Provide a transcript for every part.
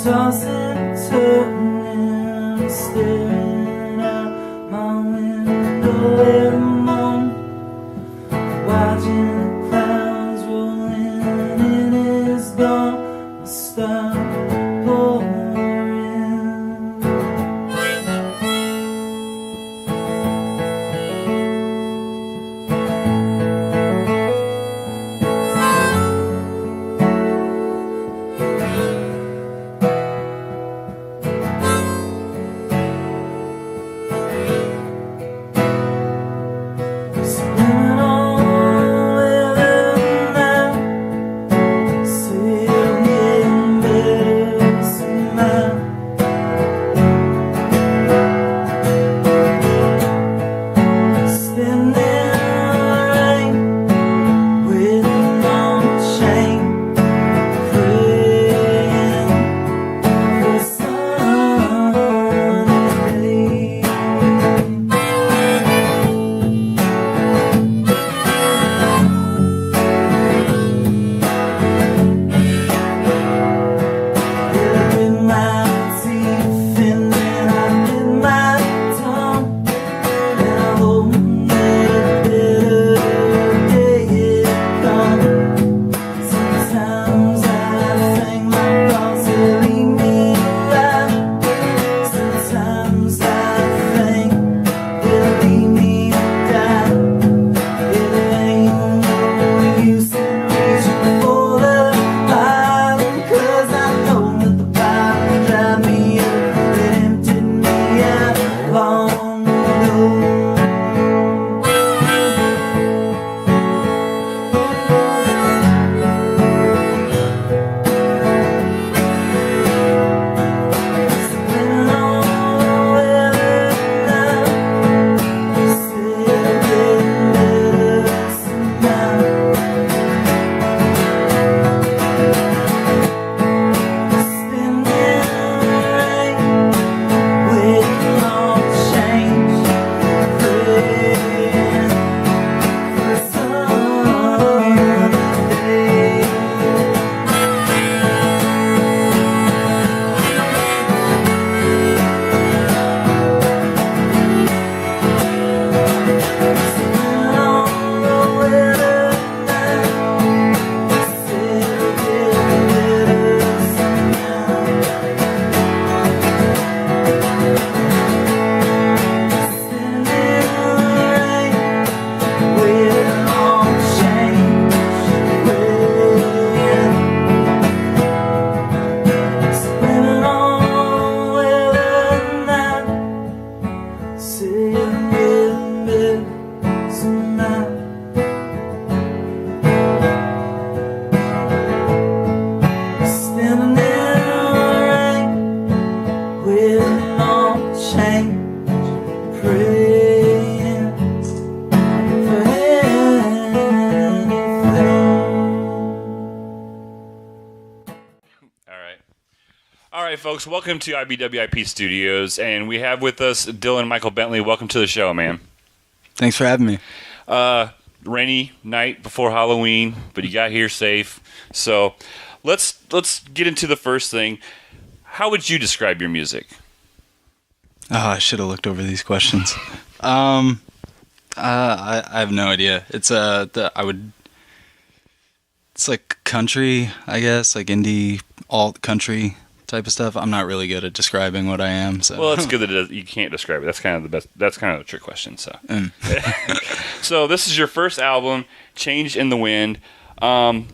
tossing, turning, staring out my window every morning, watching the clouds rolling in. It's gone, I'll stop pouring. Folks, welcome to IBWIP Studios, and we have with us Dylan Michael Bentley. Welcome to the show, man. Thanks for having me. Rainy night before Halloween, but you got here safe. So let's get into the first thing. How would you describe your music? Oh, I should have looked over these questions. I have no idea. It's it's like country, I guess, like indie alt country type of stuff. I'm not really good at describing what I am. So. Well, it's good that you can't describe it. That's kind of the best. That's kind of the trick question. So, So this is your first album, "Change in the Wind." What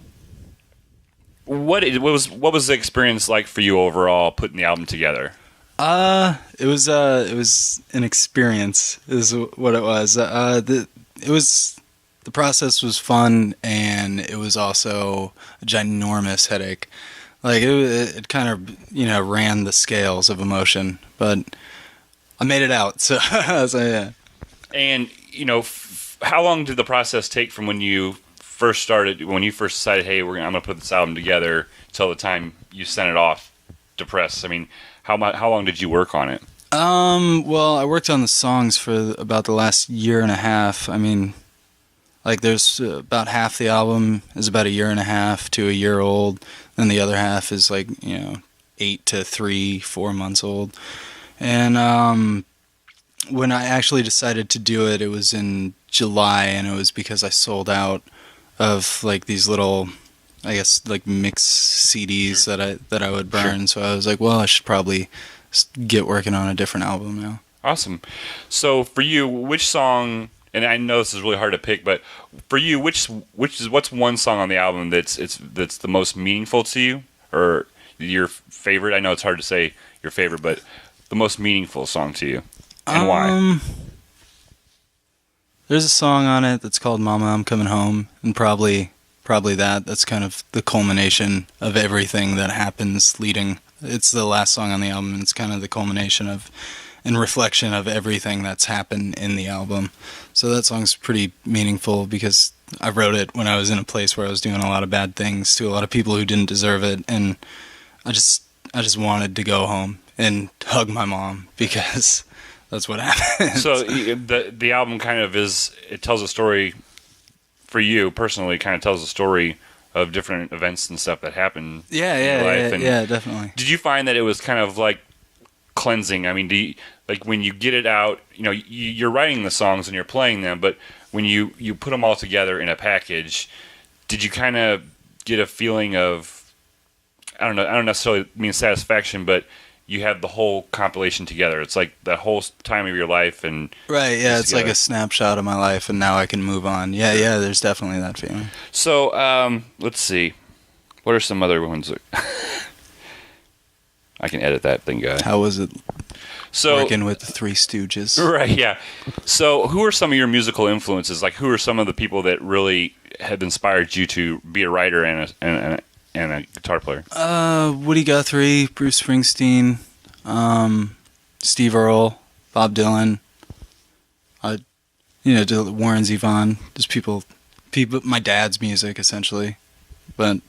was the experience like for you overall putting the album together? It was an experience, is what it was. The process was fun, and it was also a ginormous headache. Like it kind of ran the scales of emotion, but I made it out. So, yeah. And how long did the process take from when you first started, when you first decided, hey, I'm gonna put this album together, till the time you sent it off to press? I mean, how long did you work on it? Well, I worked on the songs for about the last year and a half. I mean, like there's about half the album is about a year and a half to a year old. Then the other half is like, 8 to 3-4 months old. And when I actually decided to do it, it was in July, and it was because I sold out of like these little, I guess, like mix CDs that I would burn. Sure. So I was like, well, I should probably get working on a different album now. Awesome. So for you, which song? And I know this is really hard to pick, but for you, what's one song on the album that's the most meaningful to you, or your favorite? I know it's hard to say your favorite, but the most meaningful song to you, and why? There's a song on it that's called "Mama, I'm Coming Home," and probably that's kind of the culmination of everything that happens leading. It's the last song on the album, and it's kind of the culmination of and reflection of everything that's happened in the album. So that song's pretty meaningful because I wrote it when I was in a place where I was doing a lot of bad things to a lot of people who didn't deserve it, and I just wanted to go home and hug my mom because that's what happened. So the album kind of it tells a story for you personally, kind of tells a story of different events and stuff that happened in your life. Yeah, definitely. Did you find that it was kind of like cleansing? I mean, like when you get it out, you're writing the songs and you're playing them, but when you put them all together in a package, did you kind of get a feeling of, I don't necessarily mean satisfaction, but you have the whole compilation together. It's like that whole time of your life, and right, yeah, it's together. Like a snapshot of my life, and now I can move on. Yeah, there's definitely that feeling. So, let's see, what are some other ones? I can edit that thing, guy. How was it working with the Three Stooges? Right, yeah. So who are some of your musical influences? Like, who are some of the people that really have inspired you to be a writer and a guitar player? Woody Guthrie, Bruce Springsteen, Steve Earle, Bob Dylan, Warren Zevon, just people, my dad's music, essentially. But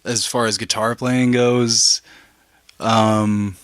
as far as guitar playing goes, I'm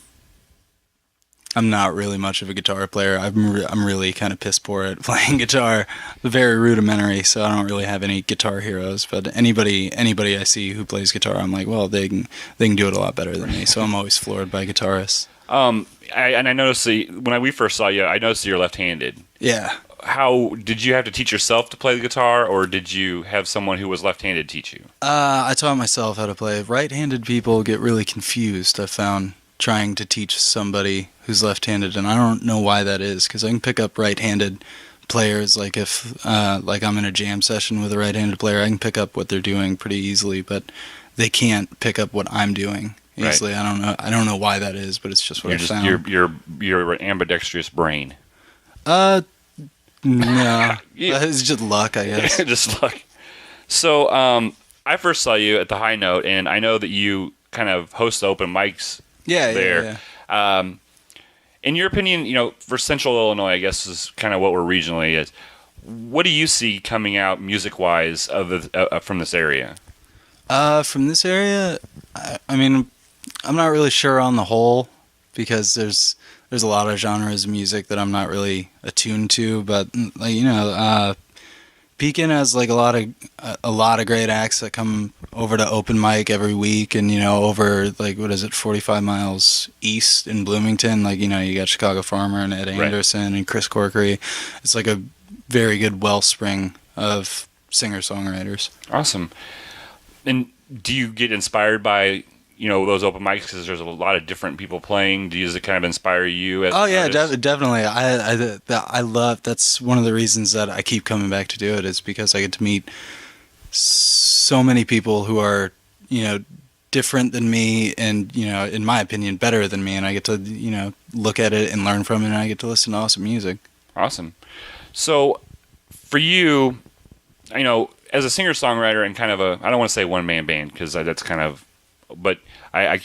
not really much of a guitar player. I'm really kind of piss poor at playing guitar, very rudimentary. So I don't really have any guitar heroes. But anybody I see who plays guitar, I'm like, well, they can do it a lot better than me. So I'm always floored by guitarists. I noticed when we first saw you, I noticed you're left-handed. Yeah. How did you have to teach yourself to play the guitar, or did you have someone who was left-handed teach you? I taught myself how to play. Right-handed people get really confused, I found, trying to teach somebody who's left-handed, and I don't know why that is, because I can pick up right-handed players. Like if like I'm in a jam session with a right-handed player, I can pick up what they're doing pretty easily, but they can't pick up what I'm doing easily. Right. I don't know why that is, but it's just what I found. You're an ambidextrous brain. No, it's just luck, I guess. Just luck. So I first saw you at the High Note, and I know that you kind of host the open mics there. Yeah. In your opinion, for Central Illinois, I guess is kind of what we're regionally is. What do you see coming out music-wise from this area? From this area, I mean, I'm not really sure on the whole, because there's a lot of genres of music that I'm not really attuned to, but Pekin has like a lot of great acts that come over to open mic every week, and over 45 miles east in Bloomington, you got Chicago Farmer and Ed Anderson and Chris Corkery. It's like a very good wellspring of singer-songwriters. Awesome. And do you get inspired by those open mics because there's a lot of different people playing? Does it kind of inspire you? Definitely. I love. That's one of the reasons that I keep coming back to do it, is because I get to meet so many people who are different than me, and in my opinion better than me, and I get to look at it and learn from it, and I get to listen to awesome music. Awesome. So for you, as a singer-songwriter and kind of I don't want to say one-man band, because that's kind of, but I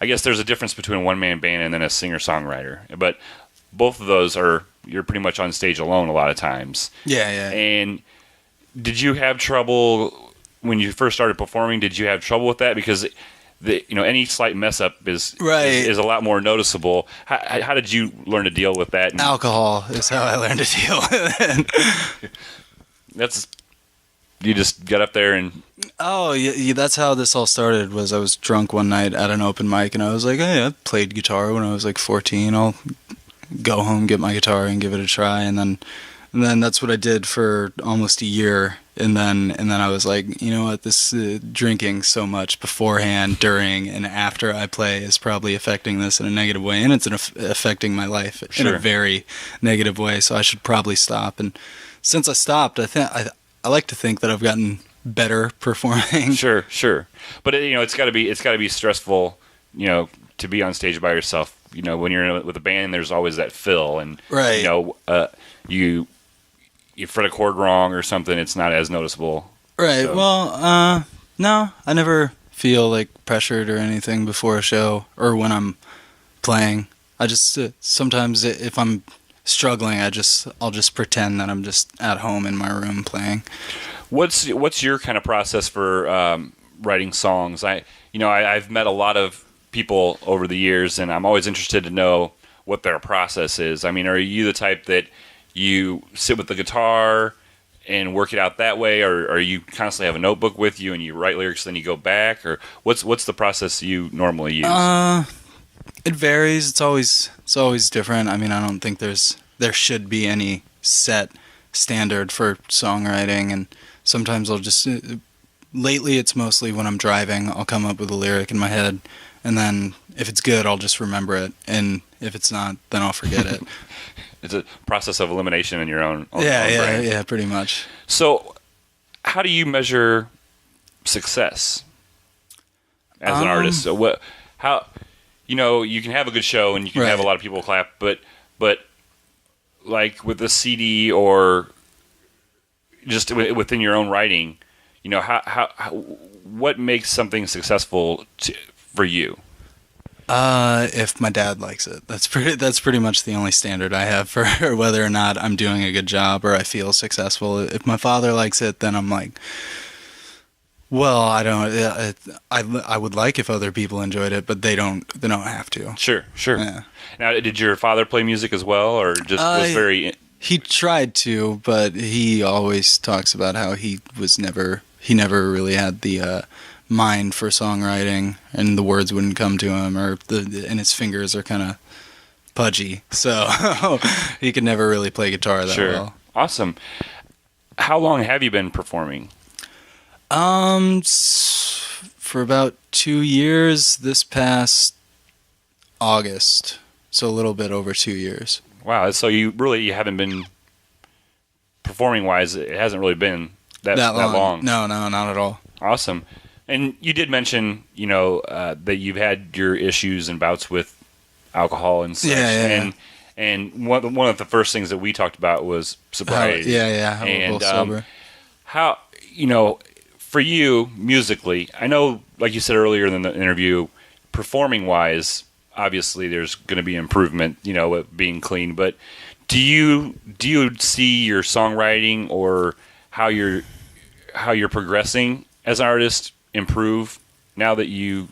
guess there's a difference between a one-man band and then a singer-songwriter. But both of those you're pretty much on stage alone a lot of times. Yeah. And did you have trouble when you first started performing? Did you have trouble with that? Because any slight mess up is a lot more noticeable. How did you learn to deal with that? Alcohol is how I learned to deal with it. you just got up there and Oh, yeah, that's how this all started. Was I was drunk one night at an open mic, and I was like, "Hey, I played guitar when I was like 14. I'll go home, get my guitar, and give it a try." And then that's what I did for almost a year. And then I was like, you know what? This drinking so much beforehand, during, and after I play is probably affecting this in a negative way, and it's affecting my life in Sure. a very negative way. So I should probably stop. And since I stopped, I like to think that I've gotten better performing. Sure. But it's got to be stressful, to be on stage by yourself. When you're with a band, there's always that fill, and Right. You fret a chord wrong or something, it's not as noticeable. Right. So- Well, no, I never feel like pressured or anything before a show or when I'm playing. I just sometimes if I'm struggling, I'll just pretend that I'm just at home in my room playing. What's your kind of process for writing songs? I've met a lot of people over the years, and I'm always interested to know what their process is. I mean, are you the type that you sit with the guitar and work it out that way, or you constantly have a notebook with you and you write lyrics, then you go back, or what's the process you normally use? It varies. It's always different. I mean, I don't think there should be any set standard for songwriting, and sometimes I'll just lately it's mostly when I'm driving, I'll come up with a lyric in my head, and then if it's good, I'll just remember it, and if it's not, then I'll forget it. It's a process of elimination in your own brain. Yeah, pretty much. So, how do you measure success as an artist? So you can have a good show and you can have a lot of people clap, but like with a CD or just within your own writing, what makes something successful for you? If my dad likes it, that's pretty much the only standard I have for whether or not I'm doing a good job or I feel successful. If my father likes it, then I'm like, well, I don't. I would like if other people enjoyed it, but they don't have to. Sure. Yeah. Now, did your father play music as well, or just was very? He tried to, but he always talks about how he never really had the mind for songwriting, and the words wouldn't come to him, and his fingers are kind of pudgy, so he could never really play guitar that well. Awesome. How long have you been performing? For about 2 years. This past August, so a little bit over 2 years. Wow. So you haven't been performing wise. It hasn't really been that long. No, not at all. Awesome. And you did mention, that you've had your issues and bouts with alcohol and such. Yeah. And one of the first things that we talked about was sobriety. How we're both sober. How, for you musically, I know, like you said earlier in the interview, performing wise, obviously there's going to be improvement, with being clean. But do you see your songwriting or how you're progressing as an artist improve now that you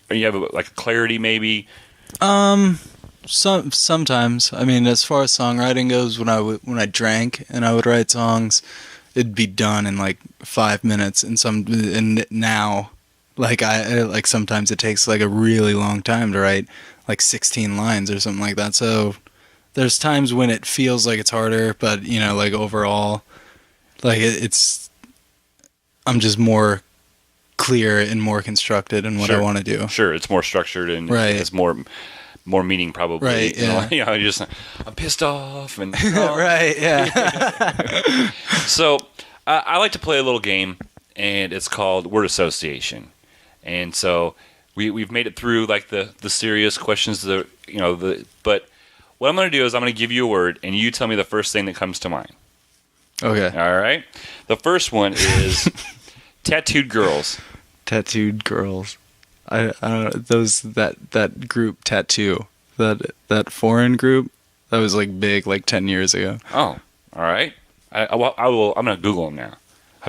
have a clarity maybe? Sometimes. I mean, as far as songwriting goes, when I drank and I would write songs, it'd be done in like 5 minutes, and now sometimes it takes like a really long time to write like 16 lines or something like that. So there's times when it feels like it's harder, but overall, I'm just more clear and more constructed in what I want to do. Sure, it's more structured and it has more meaning probably. Right, yeah. I'm pissed off and right, yeah. So I like to play a little game, and it's called word association. And so we've made it through like the serious questions, but what I'm going to do is I'm going to give you a word, and you tell me the first thing that comes to mind. Okay. All right. The first one is tattooed girls. Tattooed girls. I don't know, that group Tattoo, that foreign group that was like big like 10 years ago. Oh, all right. I'm gonna Google them now.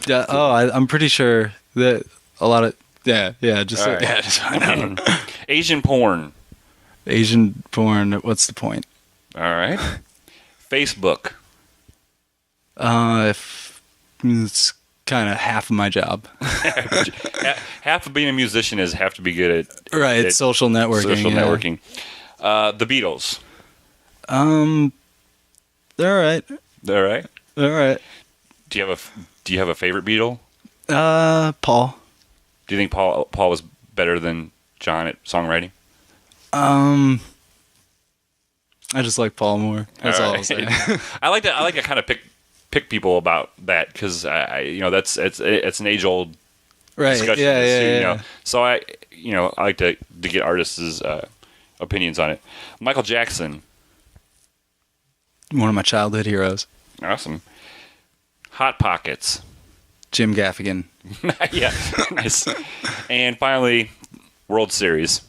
I'm pretty sure that a lot of just right. just find out. Asian porn. Asian porn. What's the point? All right. Facebook. If it's kind of half of my job. Half of being a musician is have to be good Right, at social networking. social yeah. networking. The Beatles. They're all right. All right. They're all right. Do you have a favorite Beatle? Paul. Do you think Paul was better than John at songwriting? I just like Paul more. That's all I'll say. I like to kind of pick people about that because it's an age old Right. discussion. Yeah. So I like to get artists' opinions on it. Michael Jackson. One of my childhood heroes. Awesome. Hot Pockets. Jim Gaffigan. Yeah, nice. And finally, World Series.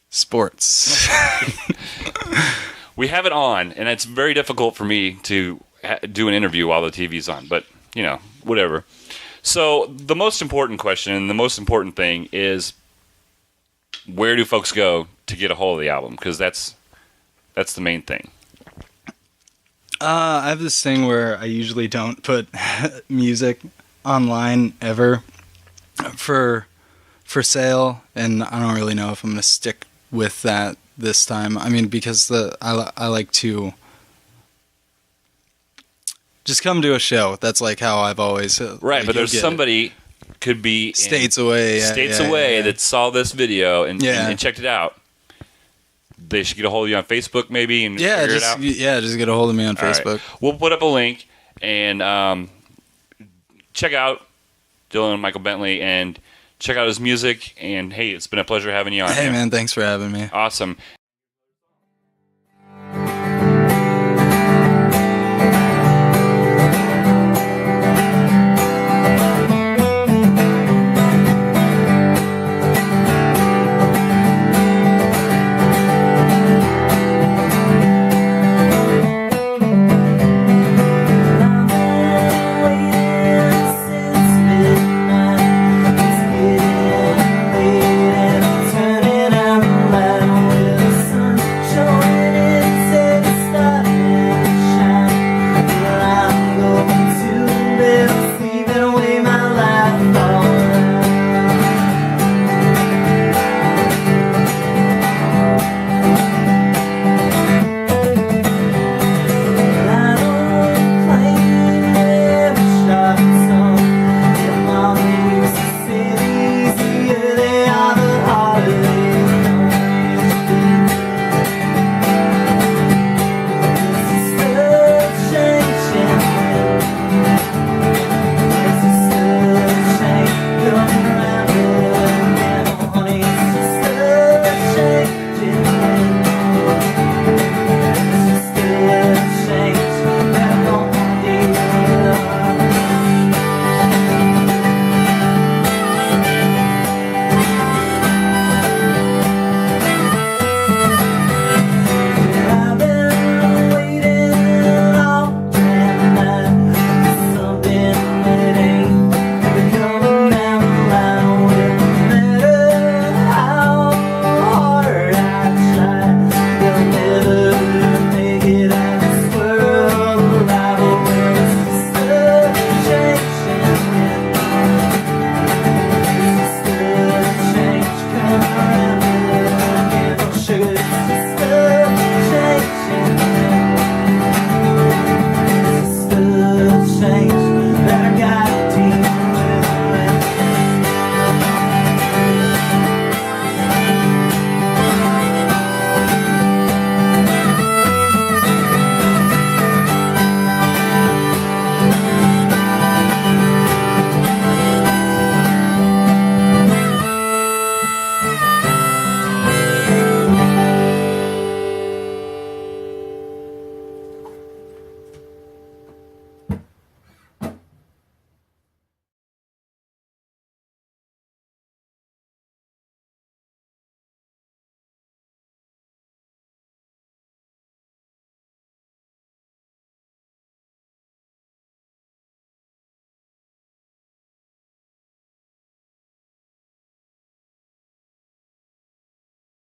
Sports. We have it on, and it's very difficult for me to do an interview while the TV's on, but, whatever. So the most important question and the most important thing is where do folks go to get a hold of the album? Because that's the main thing. I have this thing where I usually don't put music online ever for sale, and I don't really know if I'm going to stick with that this time. I mean, because I like to just come to a show. That's like how I've always Right, but there's somebody could be states away that saw this video and checked it out. They should get a hold of you on Facebook maybe and figure it out. Just get a hold of me on Facebook. Right. We'll put up a link and check out Dylan Michael Bentley and check out his music. And hey, it's been a pleasure having you on. Hey man, thanks for having me. Awesome.